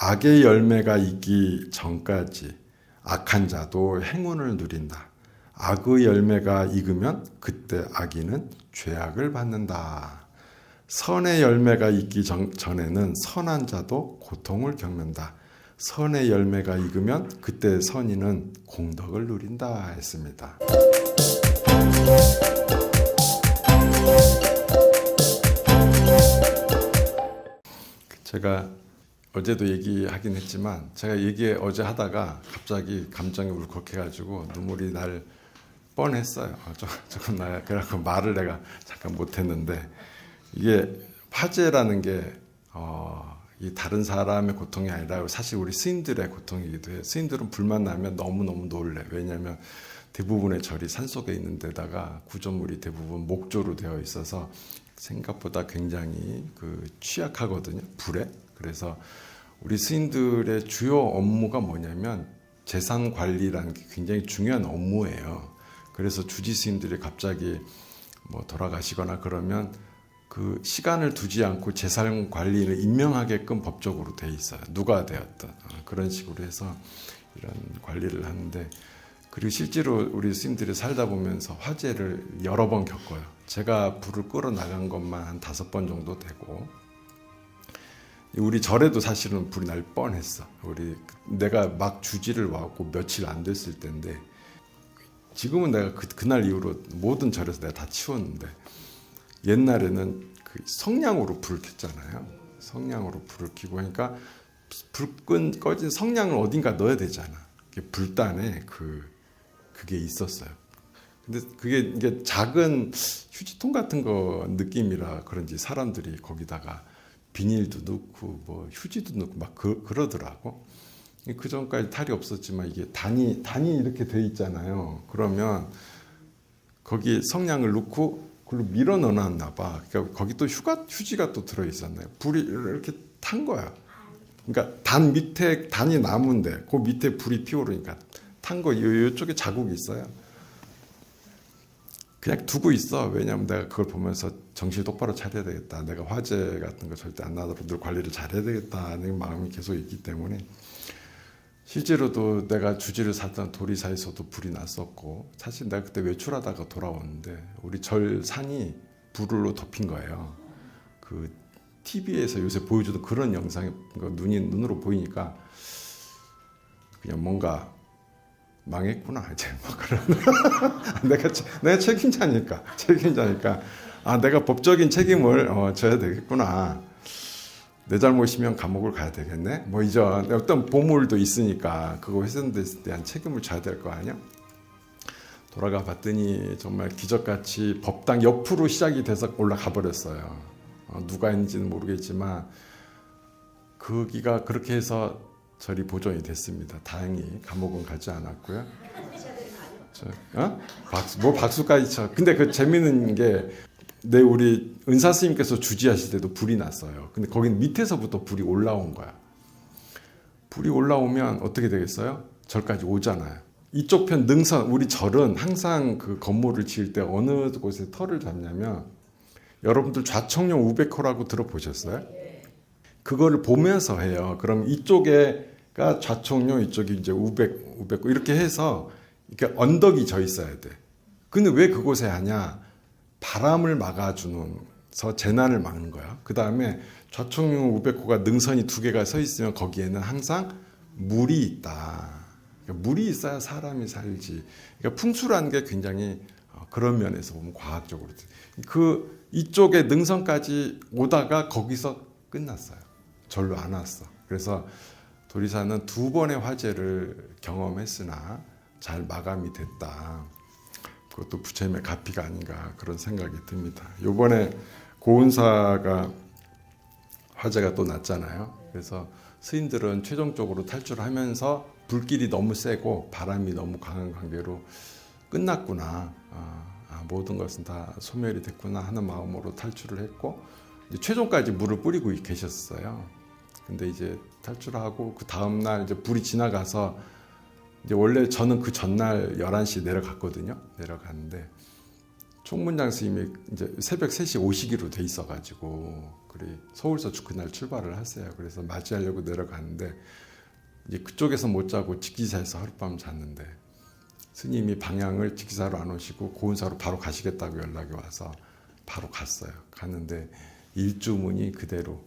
악의 열매가 있기 전까지 악한 자도 행운을 누린다. 악의 열매가 익으면 그때 악인은 죄악을 받는다. 선의 열매가 있기 전에는 선한 자도 고통을 겪는다. 선의 열매가 익으면 그때 선인은 공덕을 누린다 했습니다. 제가 어제도 얘기하긴 했지만 제가 어제 하다가 갑자기 감정이 울컥해가지고 눈물이 날 뻔했어요. 조금 그래갖고 말을 내가 잠깐 못했는데 이게 화재라는 게 이 다른 사람의 고통이 아니라 사실 우리 스님들의 고통이기도 해요. 스님들은 불만 나면 너무너무 놀래. 왜냐하면 대부분의 절이 산속에 있는 데다가 구조물이 대부분 목조로 되어 있어서 생각보다 굉장히 취약하거든요. 불에. 그래서 우리 스님들의 주요 업무가 뭐냐면 재산 관리라는 게 굉장히 중요한 업무예요. 그래서 주지 스님들이 갑자기 돌아가시거나 그러면 그 시간을 두지 않고 재산 관리를 임명하게끔 법적으로 돼 있어요. 누가 되었든 그런 식으로 해서 이런 관리를 하는데, 그리고 실제로 우리 스님들이 살다 보면서 화재를 여러 번 겪어요. 제가 불을 끌어 나간 것만 한 5번 정도 되고, 우리 절에도 사실은 불이 날 뻔했어. 내가 막 주지를 와갖고 며칠 안 됐을 때인데, 지금은 내가 그날 이후로 모든 절에서 내가 다 치웠는데, 옛날에는 성냥으로 불을 켰잖아요. 성냥으로 불을 켜고 하니까 꺼진 성냥을 어딘가 넣어야 되잖아. 불단에 그게 있었어요. 근데 이게 작은 휴지통 같은 거 느낌이라 그런지 사람들이 거기다가 비닐도 넣고 휴지도 넣고 막 그러더라고. 그 전까지 탈이 없었지만 이게 단이 이렇게 돼 있잖아요. 그러면 거기 성냥을 넣고 그걸로 밀어 넣어놨나 봐. 그러니까 거기 또 휴지가 또 들어 있었나요? 불이 이렇게 탄 거야. 그러니까 단이 나무인데 그 밑에 불이 피오르니까 탄 거. 이쪽에 자국이 있어요. 그냥 두고 있어. 왜냐하면 내가 그걸 보면서 정신 똑바로 차려야 되겠다. 내가 화재 같은 거 절대 안 나도록 늘 관리를 잘해야 되겠다 하는 마음이 계속 있기 때문에, 실제로도 내가 주지를 사던 도리사에서도 불이 났었고, 사실 내가 그때 외출하다가 돌아왔는데 우리 절 산이 불로 덮인 거예요. TV에서 요새 보여주던 그런 영상이 눈으로 보이니까 그냥 뭔가 망했구나 이제 그런 내가 책임자니까 내가 법적인 책임을 져야 되겠구나. 내 잘못이면 감옥을 가야 되겠네. 이제 어떤 보물도 있으니까 그거 훼손에 대한 책임을 져야 될 거 아니야. 돌아가 봤더니 정말 기적같이 법당 옆으로 시작이 돼서 올라가 버렸어요. 누가 했는지는 모르겠지만 거기가 그렇게 해서 절이 보존이 됐습니다. 다행히 감옥은 가지 않았고요. 박수까지 쳐. 근데 그 재밌는 게, 우리 은사 스님께서 주지하실 때도 불이 났어요. 근데 거긴 밑에서부터 불이 올라온 거야. 불이 올라오면 어떻게 되겠어요? 절까지 오잖아요. 이쪽 편 능선, 우리 절은 항상 그 건물을 지을 때 어느 곳에 터를 잡냐면, 여러분들 좌청룡 우백호라고 들어보셨어요? 그거를 보면서 해요. 그럼 이쪽에가 좌청룡, 이쪽이 이제 우백호 이렇게 해서 이렇게 언덕이 져 있어야 돼. 근데 왜 그곳에 하냐? 바람을 막아주면서 재난을 막는 거야. 그 다음에 좌청룡 우백호가 능선이 2개가 서 있으면 거기에는 항상 물이 있다. 그러니까 물이 있어야 사람이 살지. 그러니까 풍수라는 게 굉장히 그런 면에서 보면 과학적으로 이쪽에 능선까지 오다가 거기서 끝났어요. 절로 안 왔어. 그래서 도리사는 2번의 화재를 경험했으나 잘 마감이 됐다. 그것도 부처님의 가피가 아닌가 그런 생각이 듭니다. 이번에 고은사가 화재가 또 났잖아요. 그래서 스님들은 최종적으로 탈출하면서 불길이 너무 세고 바람이 너무 강한 관계로 끝났구나. 모든 것은 다 소멸이 됐구나 하는 마음으로 탈출을 했고, 이제 최종까지 물을 뿌리고 계셨어요. 근데 이제 탈출하고 그 다음날 이제 불이 지나가서, 이제 원래 저는 그 전날 11시에 내려갔거든요. 내려갔는데 총무장 스님이 이제 새벽 3시 오시기로 돼 있어가지고 그리 서울서 그날 출발을 하세요. 그래서 맞이하려고 내려가는데 이제 그쪽에서 못 자고 직기사에서 하룻밤 잤는데 스님이 방향을 직기사로 안 오시고 고운사로 바로 가시겠다고 연락이 와서 바로 갔어요. 갔는데 일주문이 그대로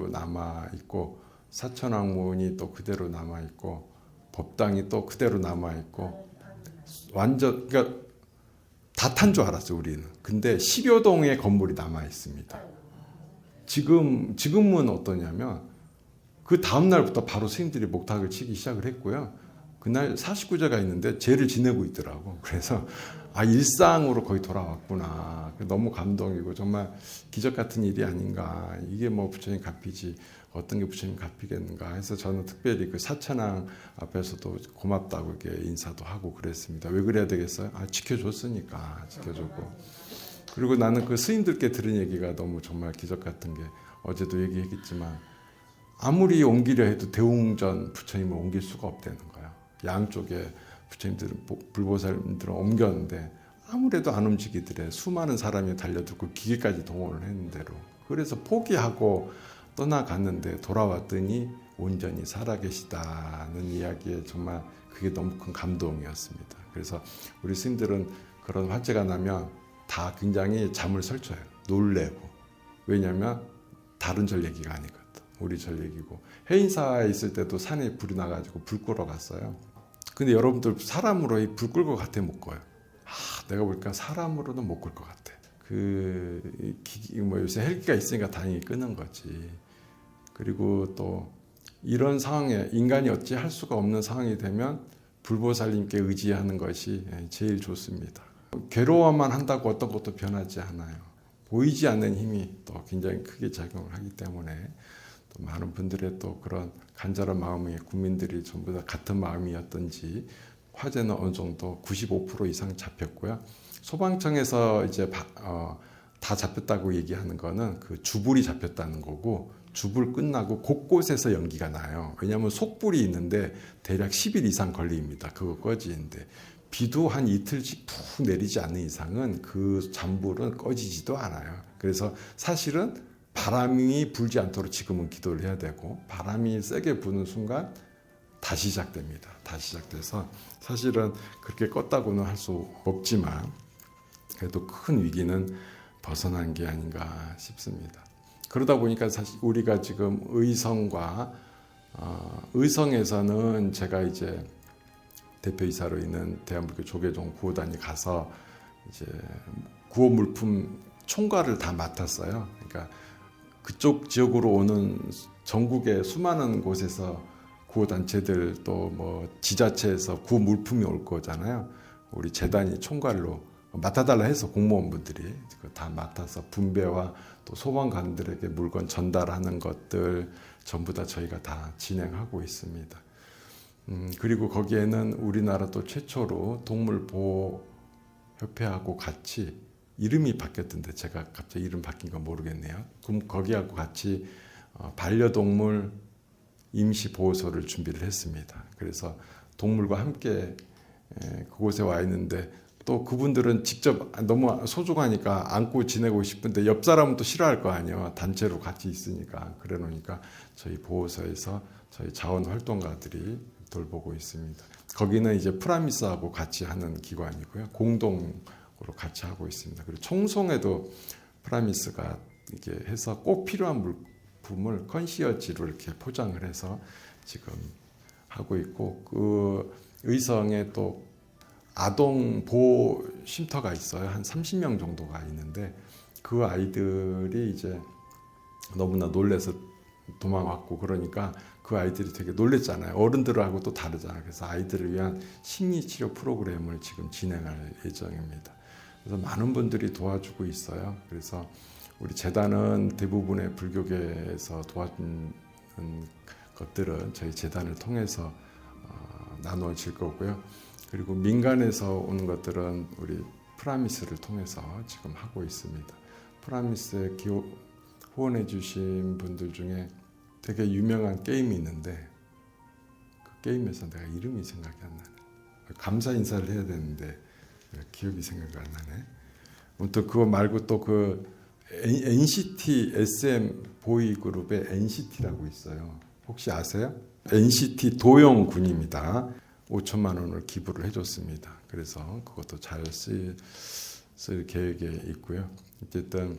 남아 있고 사천왕문이 또 그대로 남아 있고 법당이 또 그대로 남아 있고 완전 그러니까 다 탄 줄 알았어요 우리는. 근데 10여 동의 건물이 남아 있습니다. 지금은 어떠냐면 그 다음 날부터 바로 스님들이 목탁을 치기 시작을 했고요. 그날 49제가 있는데 제를 지내고 있더라고. 그래서 일상으로 거의 돌아왔구나. 너무 감동이고 정말 기적 같은 일이 아닌가. 이게 뭐 부처님 갚이지 어떤 게 부처님 갚이겠는가 해서 저는 특별히 그 사천왕 앞에서도 고맙다고 이렇게 인사도 하고 그랬습니다. 왜 그래야 되겠어요? 지켜줬으니까 지켜줬고. 그리고 나는 그 스님들께 들은 얘기가 너무 정말 기적 같은 게 어제도 얘기했겠지만 아무리 옮기려 해도 대웅전 부처님을 옮길 수가 없다는 거예요. 양쪽에 부처님들은 불보살님들은 옮겼는데 아무래도 안 움직이더래. 수많은 사람이 달려들고 기계까지 동원을 했는데로. 그래서 포기하고 떠나갔는데 돌아왔더니 온전히 살아계시다는 이야기에 정말 그게 너무 큰 감동이었습니다. 그래서 우리 스님들은 그런 화제가 나면 다 굉장히 잠을 설쳐요. 놀래고. 왜냐하면 다른 절 얘기가 아니거든. 우리 절 얘기고. 해인사에 있을 때도 산에 불이 나가지고 불 끄러 갔어요. 근데 여러분들 사람으로 불 끌 것 같아 못 꺼요. 내가 보니까 사람으로는 못 끌 것 같아. 요새 헬기가 있으니까 다행히 끄는 거지. 그리고 또 이런 상황에 인간이 어찌 할 수가 없는 상황이 되면 불보살님께 의지하는 것이 제일 좋습니다. 괴로워만 한다고 어떤 것도 변하지 않아요. 보이지 않는 힘이 또 굉장히 크게 작용을 하기 때문에 또 많은 분들의 또 그런 간절한 마음이 국민들이 전부 다 같은 마음이었던지 화제는 어느 정도 95% 이상 잡혔고요. 소방청에서 이제 다 잡혔다고 얘기하는 거는 그 주불이 잡혔다는 거고 주불 끝나고 곳곳에서 연기가 나요. 왜냐하면 속불이 있는데 대략 10일 이상 걸립니다. 그거 꺼지는데 비도 한 이틀씩 푹 내리지 않는 이상은 그 잔불은 꺼지지도 않아요. 그래서 사실은 바람이 불지 않도록 지금은 기도를 해야 되고 바람이 세게 부는 순간 다시 시작됩니다. 다시 시작돼서 사실은 그렇게 껐다고는 할 수 없지만 그래도 큰 위기는 벗어난 게 아닌가 싶습니다. 그러다 보니까 사실 우리가 지금 의성에서는 제가 이제 대표이사로 있는 대한불교 조계종 구호단이 가서 이제 구호 물품 총괄을 다 맡았어요. 그러니까 그쪽 지역으로 오는 전국의 수많은 곳에서 구호단체들 또 뭐 지자체에서 구호 물품이 올 거잖아요. 우리 재단이 총괄로 맡아달라 해서 공무원분들이 다 맡아서 분배와 또 소방관들에게 물건 전달하는 것들 전부 다 저희가 다 진행하고 있습니다. 그리고 거기에는 우리나라 또 최초로 동물보호협회하고 같이 이름이 바뀌었던데 제가 갑자기 이름 바뀐 건 모르겠네요. 그럼 거기하고 같이 반려동물 임시보호소를 준비를 했습니다. 그래서 동물과 함께 그곳에 와 있는데 또 그분들은 직접 너무 소중하니까 안고 지내고 싶은데 옆 사람은 또 싫어할 거 아니에요. 단체로 같이 있으니까. 그래 놓으니까 저희 보호소에서 저희 자원활동가들이 돌보고 있습니다. 거기는 이제 프라미스하고 같이 하는 기관이고요. 공동으로 같이 하고 있습니다. 그리고 청송에도 프라미스가 이렇게 해서 꼭 필요한 물품을 컨시어지로 이렇게 포장을 해서 지금 하고 있고 그 의성에 또 아동 보호 쉼터가 있어요. 한 30명 정도가 있는데 그 아이들이 이제 너무나 놀래서 도망왔고 그러니까 그 아이들이 되게 놀랬잖아요. 어른들하고 또 다르잖아요. 그래서 아이들을 위한 심리치료 프로그램을 지금 진행할 예정입니다. 그래서 많은 분들이 도와주고 있어요. 그래서 우리 재단은 대부분의 불교계에서 도와준 것들은 저희 재단을 통해서 나누어질 거고요. 그리고 민간에서 오는 것들은 우리 프라미스를 통해서 지금 하고 있습니다. 프라미스에 후원해 주신 분들 중에 되게 유명한 게임이 있는데 그 게임에서 내가 이름이 생각이 안 나네. 감사 인사를 해야 되는데 기억이 생각이 안 나네. 아무튼 그거 말고 또 그 NCT SM 보이그룹의 NCT라고 있어요. 혹시 아세요? NCT 도영 군입니다. 5천만 원을 기부를 해줬습니다. 그래서 그것도 잘 쓸 계획에 있고요. 어쨌든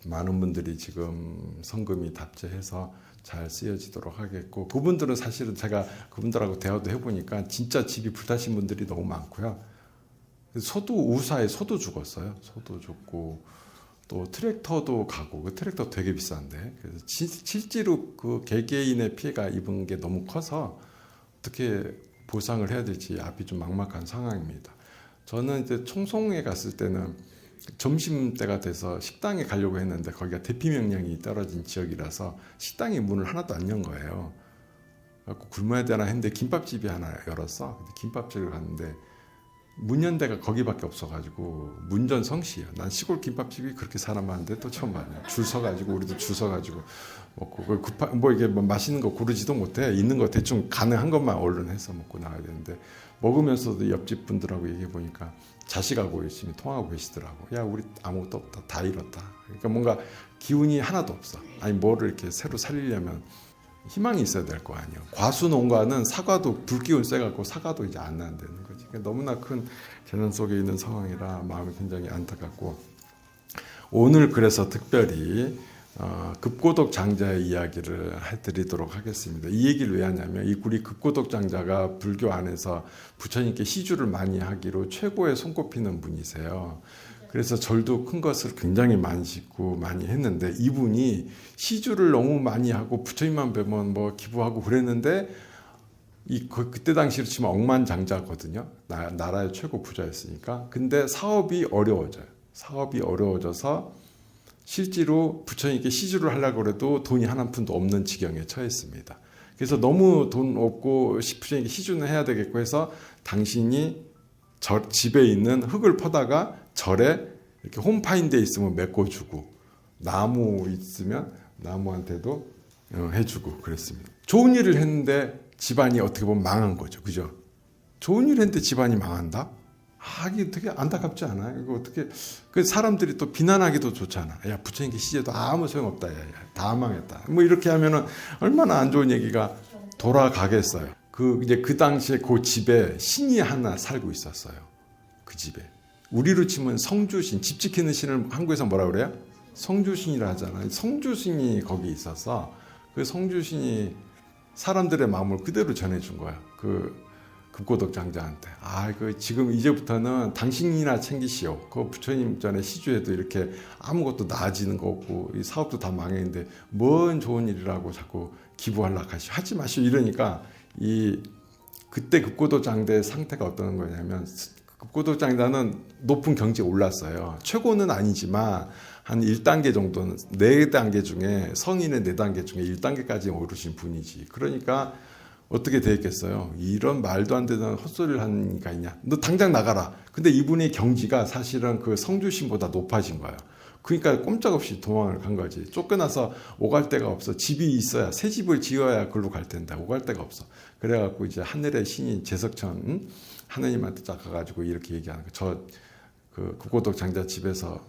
많은 분들이 지금 성금이 답제해서 잘 쓰여지도록 하겠고, 그분들은 사실은 제가 그분들하고 대화도 해보니까 진짜 집이 불타신 분들이 너무 많고요. 소도 우사에 소도 죽었어요. 소도 죽고 또 트랙터도 가고, 그 트랙터 되게 비싼데, 그래서 실제로 그 개개인의 피해가 입은 게 너무 커서 어떻게 보상을 해야 될지 앞이 좀 막막한 상황입니다. 저는 이제 청송에 갔을 때는 점심때가 돼서 식당에 가려고 했는데 거기가 대피 명령이 떨어진 지역이라서 식당이 문을 하나도 안 연 거예요. 그래서 굶어야 되나 했는데 김밥집이 하나 열었어. 김밥집을 갔는데 문 연 데가 거기밖에 없어가지고 문전성시야. 난 시골 김밥집이 그렇게 사람 많은데 또 처음 봤네. 줄 서가지고 우리도 줄 서가지고 먹고 뭐 이게 뭐 맛있는 거 고르지도 못해. 있는 거 대충 가능한 것만 얼른 해서 먹고 나가야 되는데, 먹으면서도 옆집 분들하고 얘기해 보니까 자식하고 열심히 통하고 계시더라고. 야, 우리 아무것도 없다. 다 잃었다. 그러니까 뭔가 기운이 하나도 없어. 아니 뭐를 이렇게 새로 살리려면 희망이 있어야 될 거 아니에요. 과수 농가는 사과도 불기운 쎄갖고 사과도 이제 안 난다는 거지. 그러니까 너무나 큰 재난 속에 있는 상황이라 마음이 굉장히 안타깝고, 오늘 그래서 특별히 급고독 장자의 이야기를 해드리도록 하겠습니다. 이 얘기를 왜 하냐면, 이 우리 급고독 장자가 불교 안에서 부처님께 시주를 많이 하기로 최고의 손꼽히는 분이세요. 그래서 절도 큰 것을 굉장히 많이 짓고 많이 했는데, 이분이 시주를 너무 많이 하고 부처님만 뵈면 뭐 기부하고 그랬는데, 그때 당시로 치면 억만장자거든요. 나라의 최고 부자였으니까. 근데 사업이 어려워져요. 사업이 어려워져서 실제로 부처님께 시주를 하려고 해도 돈이 한 푼도 없는 지경에 처했습니다. 그래서 너무 돈 없고 부처님께 시주는 해야 되겠고 해서 당신이 집에 있는 흙을 퍼다가 절에 이렇게 홈파인 데 있으면 메꿔주고, 나무 있으면 나무한테도 해주고 그랬습니다. 좋은 일을 했는데 집안이 어떻게 보면 망한 거죠. 그죠? 좋은 일을 했는데 집안이 망한다? 이게 되게 안타깝지 않아요? 이거 어떻게, 그 사람들이 또 비난하기도 좋잖아. 야, 부처님께 시제도 아무 소용없다. 야, 다 망했다. 뭐 이렇게 하면은 얼마나 안 좋은 얘기가 돌아가겠어요. 이제 그 당시에 그 집에 신이 하나 살고 있었어요. 그 집에. 우리로 치면 성주신, 집 지키는 신을 한국에서 뭐라 그래요? 성주신이라 하잖아요. 성주신이 거기 있어서 그 성주신이 사람들의 마음을 그대로 전해준 거야. 그 급고독 장자한테. 지금 이제부터는 당신이나 챙기시오. 그 부처님 전에 시주에도 이렇게 아무것도 나아지는 거 없고 이 사업도 다 망했는데 뭔 좋은 일이라고 자꾸 기부하려고 하지 마시오. 이러니까 그때 급고독 장자의 상태가 어떤 거냐면, 급고독 장자는 높은 경지에 올랐어요. 최고는 아니지만 한 1단계 정도는, 4단계 중에, 성인의 4단계 중에 1단계까지 오르신 분이지. 그러니까 어떻게 되겠어요? 이런 말도 안 되는 헛소리를 하는 이가 있냐? 너 당장 나가라. 근데 이분의 경지가 사실은 그 성주신보다 높아진 거예요. 그러니까 꼼짝없이 도망을 간 거지. 쫓겨나서 오갈 데가 없어. 집이 있어야, 새 집을 지어야 글로 갈 텐데 오갈 데가 없어. 그래갖고 이제 하늘의 신인 제석천 하느님한테 딱 가가지고 이렇게 얘기하는 거. 그 급고독 장자 집에서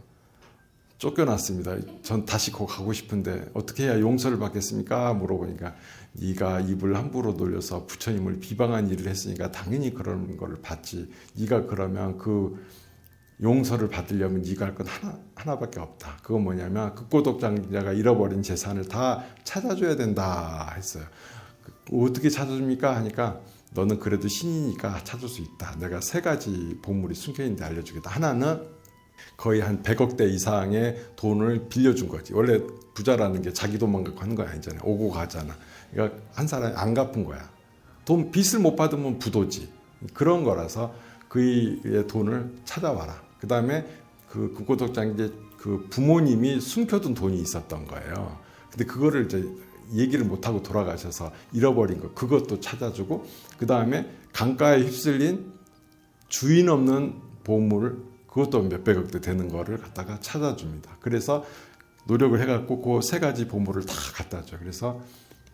쫓겨났습니다. 전 다시 거 가고 싶은데 어떻게 해야 용서를 받겠습니까? 물어보니까, 네가 입을 함부로 놀려서 부처님을 비방한 일을 했으니까 당연히 그런 걸 받지. 네가 그러면 그 용서를 받으려면 네가 할 건 하나밖에 없다. 그건 뭐냐면 급고독 장자가 잃어버린 재산을 다 찾아줘야 된다 했어요. 어떻게 찾아줍니까? 하니까, 너는 그래도 신이니까 찾을 수 있다. 내가 3가지 보물이 숨겨있는데 알려주겠다. 하나는 거의 한 100억대 이상의 돈을 빌려준 거지. 원래 부자라는 게 자기 돈만 갖고 하는 거 아니잖아요. 오고 가잖아. 그러니까 한 사람이 안 갚은 거야. 빚을 못 받으면 부도지. 그런 거라서 그의 돈을 찾아와라. 그 다음에 그 급고독 장자의 그 부모님이 숨겨둔 돈이 있었던 거예요. 근데 그거를 이제 얘기를 못하고 돌아가셔서 잃어버린 거, 그것도 찾아주고, 그 다음에 강가에 휩쓸린 주인 없는 보물, 그것도 몇백억대 되는 거를 갖다가 찾아줍니다. 그래서 노력을 해갖고 그 3가지 보물을 다 갖다 줘. 그래서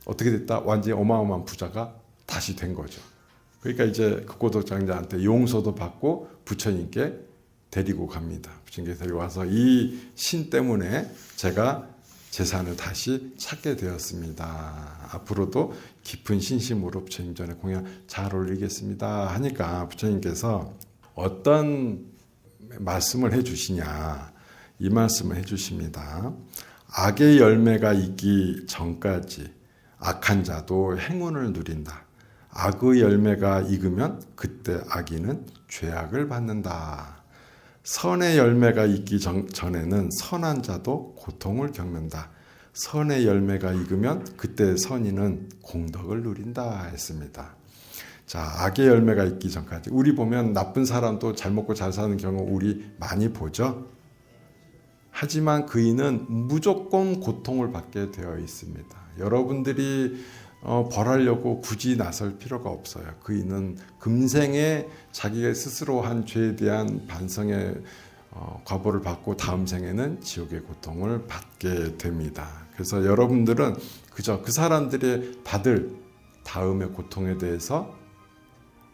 어떻게 됐다? 완전히 어마어마한 부자가 다시 된 거죠. 그러니까 이제 급고독 장자한테 용서도 받고 부처님께 데리고 갑니다. 부처님께서 데리고 와서 이 신 때문에 제가 재산을 다시 찾게 되었습니다. 앞으로도 깊은 신심으로 부처님 전에 공양 잘 올리겠습니다 하니까 부처님께서 어떤 말씀을 해주시냐, 이 말씀을 해주십니다. 악의 열매가 있기 전까지 악한 자도 행운을 누린다. 악의 열매가 익으면 그때 악인은 죄악을 받는다. 선의 열매가 있기 전에는 선한 자도 고통을 겪는다. 선의 열매가 익으면 그때 선인은 공덕을 누린다 했습니다. 자, 악의 열매가 있기 전까지. 우리 보면 나쁜 사람도 잘 먹고 잘 사는 경우 우리 많이 보죠. 하지만 그이는 무조건 고통을 받게 되어 있습니다. 여러분들이 벌하려고 굳이 나설 필요가 없어요. 그이는 금생에 자기가 스스로 한 죄에 대한 반성의 과보를 받고 다음 생에는 지옥의 고통을 받게 됩니다. 그래서 여러분들은 그저 그 사람들이 받을 다음의 고통에 대해서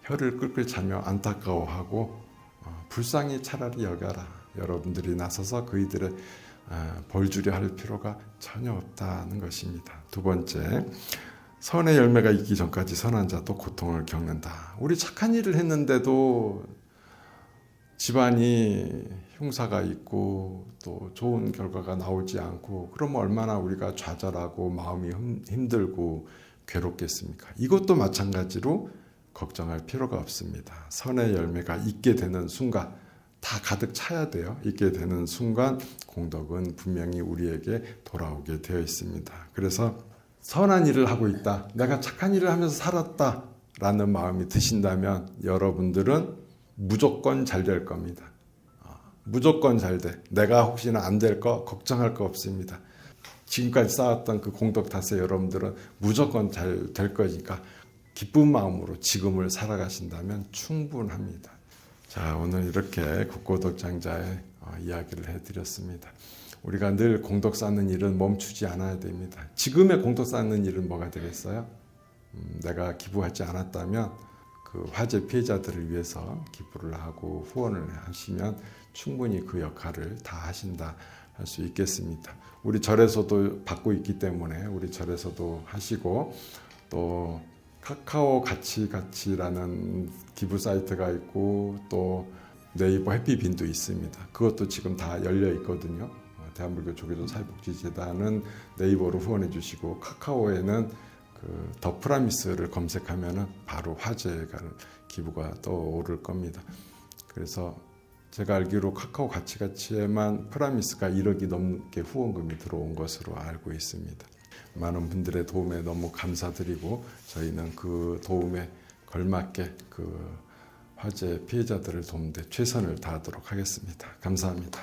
혀를 끌끌 차며 안타까워하고 불쌍히 차라리 여겨라. 여러분들이 나서서 그이들의 벌주려 할 필요가 전혀 없다는 것입니다. 두 번째, 선의 열매가 있기 전까지 선한 자도 고통을 겪는다. 우리 착한 일을 했는데도 집안이 흉사가 있고 또 좋은 결과가 나오지 않고 그러면 얼마나 우리가 좌절하고 마음이 힘들고 괴롭겠습니까? 이것도 마찬가지로 걱정할 필요가 없습니다. 선의 열매가 있게 되는 순간 다 가득 차야 돼요. 있게 되는 순간 공덕은 분명히 우리에게 돌아오게 되어 있습니다. 그래서 선한 일을 하고 있다. 내가 착한 일을 하면서 살았다. 라는 마음이 드신다면 여러분들은 무조건 잘 될 겁니다. 무조건 잘 돼. 내가 혹시나 안 될 거 걱정할 거 없습니다. 지금까지 쌓았던 그 공덕 탓에 여러분들은 무조건 잘 될 거니까 기쁜 마음으로 지금을 살아가신다면 충분합니다. 자, 오늘 이렇게 국고덕장자의 이야기를 해드렸습니다. 우리가 늘 공덕 쌓는 일은 멈추지 않아야 됩니다. 지금의 공덕 쌓는 일은 뭐가 되겠어요? 내가 기부하지 않았다면 그 화재 피해자들을 위해서 기부를 하고 후원을 하시면 충분히 그 역할을 다 하신다 할 수 있겠습니다. 우리 절에서도 받고 있기 때문에 우리 절에서도 하시고 또 카카오 같이라는 기부 사이트가 있고 또 네이버 해피빈도 있습니다. 그것도 지금 다 열려 있거든요. 대한불교 조계종 사회복지재단은 네이버로 후원해 주시고 카카오에는 더 프라미스를 검색하면 바로 화재가 기부가 떠오를 겁니다. 그래서 제가 알기로 카카오 같이에만 프라미스가 1억이 넘게 후원금이 들어온 것으로 알고 있습니다. 많은 분들의 도움에 너무 감사드리고 저희는 그 도움에 걸맞게 그 화재 피해자들을 돕는 데 최선을 다하도록 하겠습니다. 감사합니다.